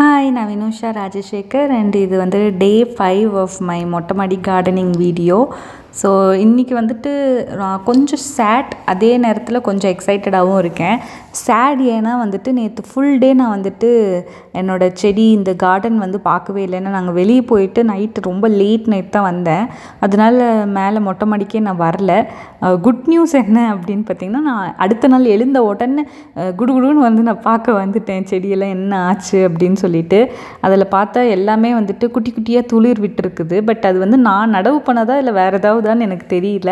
Hi, நான் Vinusha Rajasekar and இது வந்து டே 5 ஆஃப் மை மொட்டை மாடி கார்டனிங் வீடியோ. ஸோ இன்றைக்கி வந்துட்டு நான் கொஞ்சம் சேட், அதே நேரத்தில் கொஞ்சம் எக்ஸைட்டடாகவும் இருக்கேன். சேட் ஏன்னா வந்துட்டு நேற்று ஃபுல் டே நான் வந்துட்டு என்னோடய செடி இந்த கார்டன் வந்து பார்க்கவே இல்லை. ஏன்னா நாங்கள் வெளியே போயிட்டு நைட்டு ரொம்ப லேட் நைட் தான் வந்தேன். அதனால் மேலே மொட்டை மாடிக்கே நான் வரல. குட் நியூஸ் என்ன அப்படின்னு பார்த்திங்கன்னா, நான் அடுத்த நாள் எழுந்த உடனே குடுகுடுன்னு வந்து நான் பார்க்க வந்துட்டேன் செடியெல்லாம் என்ன ஆச்சு அப்படின்னு சொல்லிட்டு. அதில் பார்த்தா எல்லாமே வந்துட்டு குட்டி குட்டியாக துளிர் விட்டுருக்குது. பட் அது வந்து நான் நடவு பண்ணதா இல்லை வேறு ஏதாவதுன்னு எனக்கு தெரியல.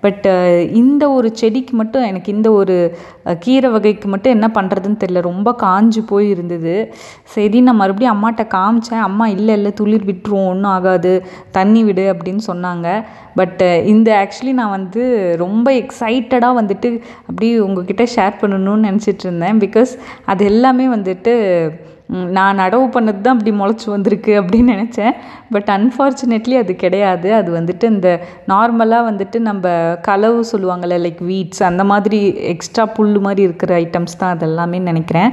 பட் இந்த ஒரு செடிக்கு மட்டும், எனக்கு இந்த ஒரு கீரை வகைக்கு மட்டும் என்ன பண்ணுறதுன்னு தெரியல. ரொம்ப காஞ்சு போய் இருந்தது. சரி, நான் மறுபடியும் அம்மாட்ட காமிச்சேன். அம்மா இல்லை துளிர் விட்டுரும், ஒன்றும் ஆகாது, தண்ணி விடு அப்படின்னு சொன்னாங்க. பட் இந்த ஆக்சுவலி நான் வந்து ரொம்ப எக்ஸைட்டடாக வந்துட்டு அப்படியே உங்ககிட்ட ஷேர் பண்ணணும்னு நினச்சிட்டு இருந்தேன். பிகாஸ் அது எல்லாமே வந்துட்டு நான் நடவு பண்ணது தான் அப்படி முளைச்சி வந்திருக்கு அப்படின்னு நினச்சேன். பட் அன்ஃபார்ச்சுனேட்லி அது கிடையாது. அது வந்துட்டு இந்த நார்மலாக வந்துட்டு நம்ம களவு சொல்லுவாங்கள்ல, லைக் வீட்ஸ், அந்த மாதிரி எக்ஸ்ட்ரா புல் மாதிரி இருக்கிற ஐட்டம்ஸ் தான் அதெல்லாமே நினைக்கிறேன்.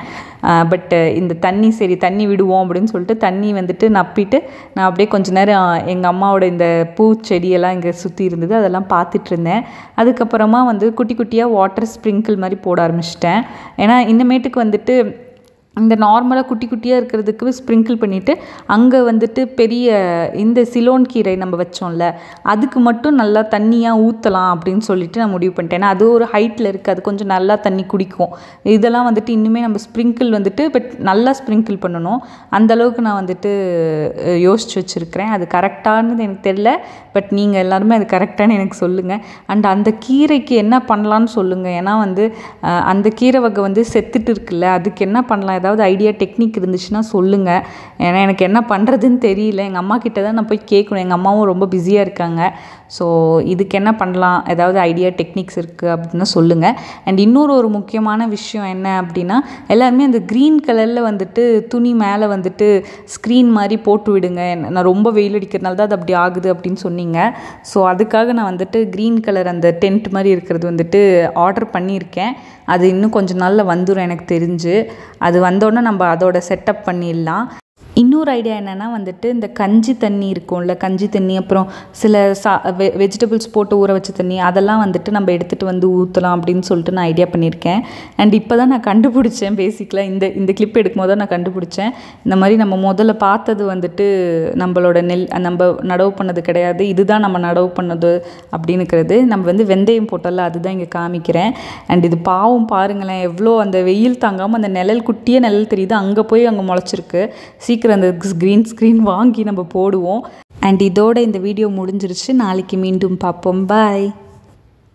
பட் இந்த தண்ணி விடுவோம் அப்படின்னு சொல்லிட்டு தண்ணி வந்துட்டு நப்பிட்டு நான் அப்படியே கொஞ்ச நேரம் எங்கள் அம்மாவோட இந்த பூச்செடியெல்லாம் இங்கே சுற்றி இருந்தது, அதெல்லாம் பார்த்துட்டு இருந்தேன். அதுக்கப்புறமா வந்து குட்டி குட்டியாக வாட்டர் ஸ்ப்ரிங்கிள் மாதிரி போட ஆரம்பிச்சிட்டேன். ஏன்னா இனிமேட்டுக்கு வந்துட்டு இந்த நார்மலாக குட்டி குட்டியாக இருக்கிறதுக்கு ஸ்ப்ரிங்கிள் பண்ணிவிட்டு அங்கே வந்துட்டு பெரிய இந்த சிலோன் கீரை நம்ம வச்சோம்ல, அதுக்கு மட்டும் நல்லா தண்ணியாக ஊற்றலாம் அப்படின்னு சொல்லிட்டு நான் முடிவு பண்ணிட்டேன். ஏன்னா அது ஒரு ஹைட்டில் இருக்குது, அது கொஞ்சம் நல்லா தண்ணி குடிக்கும். இதெல்லாம் வந்துட்டு இன்னுமே நம்ம ஸ்ப்ரிங்கிள் வந்துட்டு பட் நல்லா ஸ்ப்ரிங்கிள் பண்ணணும். அந்தளவுக்கு நான் வந்துட்டு யோசித்து வச்சுருக்கிறேன். அது கரெக்டானது எனக்கு தெரியல. பட் நீங்கள் எல்லாருமே அது கரெக்டானு எனக்கு சொல்லுங்கள். அண்ட் அந்த கீரைக்கு என்ன பண்ணலான்னு சொல்லுங்கள். ஏன்னா வந்து அந்த கீரை வகை வந்து செத்துட்டு இருக்குல்ல, அதுக்கு என்ன பண்ணலாம், ஏதாவது ஐடியா டெக்னிக் இருந்துச்சுன்னா சொல்லுங்கள். ஏன்னா எனக்கு என்ன பண்ணுறதுன்னு தெரியல. எங்கள் அம்மா கிட்ட தான் நான் போய் கேட்கணும். எங்கள் அம்மாவும் ரொம்ப பிஸியாக இருக்காங்க. ஸோ இதுக்கு என்ன பண்ணலாம், ஏதாவது ஐடியா டெக்னிக்ஸ் இருக்குது அப்படின்னா சொல்லுங்கள். அண்ட் இன்னொரு முக்கியமான விஷயம் என்ன அப்படின்னா, எல்லாருமே அந்த க்ரீன் கலரில் வந்துட்டு துணி மேலே வந்துட்டு ஸ்க்ரீன் மாதிரி போட்டு விடுங்க, நான் ரொம்ப வெயில் அடிக்கிறதுனால தான் அது அப்படி ஆகுது அப்படின்னு சொன்னீங்க. ஸோ அதுக்காக நான் வந்துட்டு க்ரீன் கலர் அந்த டென்ட் மாதிரி இருக்கிறது வந்துட்டு ஆர்டர் பண்ணியிருக்கேன். அது இன்னும் கொஞ்சம் நாளில் வந்துடும் எனக்கு தெரிஞ்சு. அது வந்தோடனே நம்ம அதோட செட்டப் பண்ணிடலாம். இன்னொரு ஐடியா என்னென்னா வந்துட்டு இந்த கஞ்சி தண்ணி இருக்கும்ல, கஞ்சி தண்ணி, அப்புறம் சில வெஜிடபிள்ஸ் போட்டு ஊற வச்ச தண்ணி, அதெல்லாம் வந்துட்டு நம்ம எடுத்துகிட்டு வந்து ஊற்றலாம் அப்படின்னு சொல்லிட்டு நான் ஐடியா பண்ணியிருக்கேன். அண்ட் இப்போ தான் நான் கண்டுபிடிச்சேன். பேசிக்கலாக இந்த கிளிப் எடுக்கும்போது தான் நான் கண்டுபிடிச்சேன். இந்த மாதிரி நம்ம முதல்ல பார்த்தது வந்துட்டு நம்மளோட நம்ம நடவு பண்ணது கிடையாது, இதுதான் நம்ம நடவு பண்ணது அப்படின்னுக்கிறது. நம்ம வந்து வெந்தயம் போட்டோம்ல, அதுதான் இங்கே காமிக்கிறேன். அண்ட் இது பாவம் பாருங்களேன், எவ்வளோ அந்த வெயில் தாங்காமல் அந்த நிழல், குட்டியே நிழல் தெரியுது, அங்கே போய் அங்கே முளைச்சிருக்கு. சீக்கிரம் அந்த க்ரீன் ஸ்க்ரீன் வாங்கி நம்ம போடுவோம். அண்ட் இதோட இந்த வீடியோ முடிஞ்சிருச்சு. நாளைக்கு மீண்டும் பார்ப்போம். பாய்.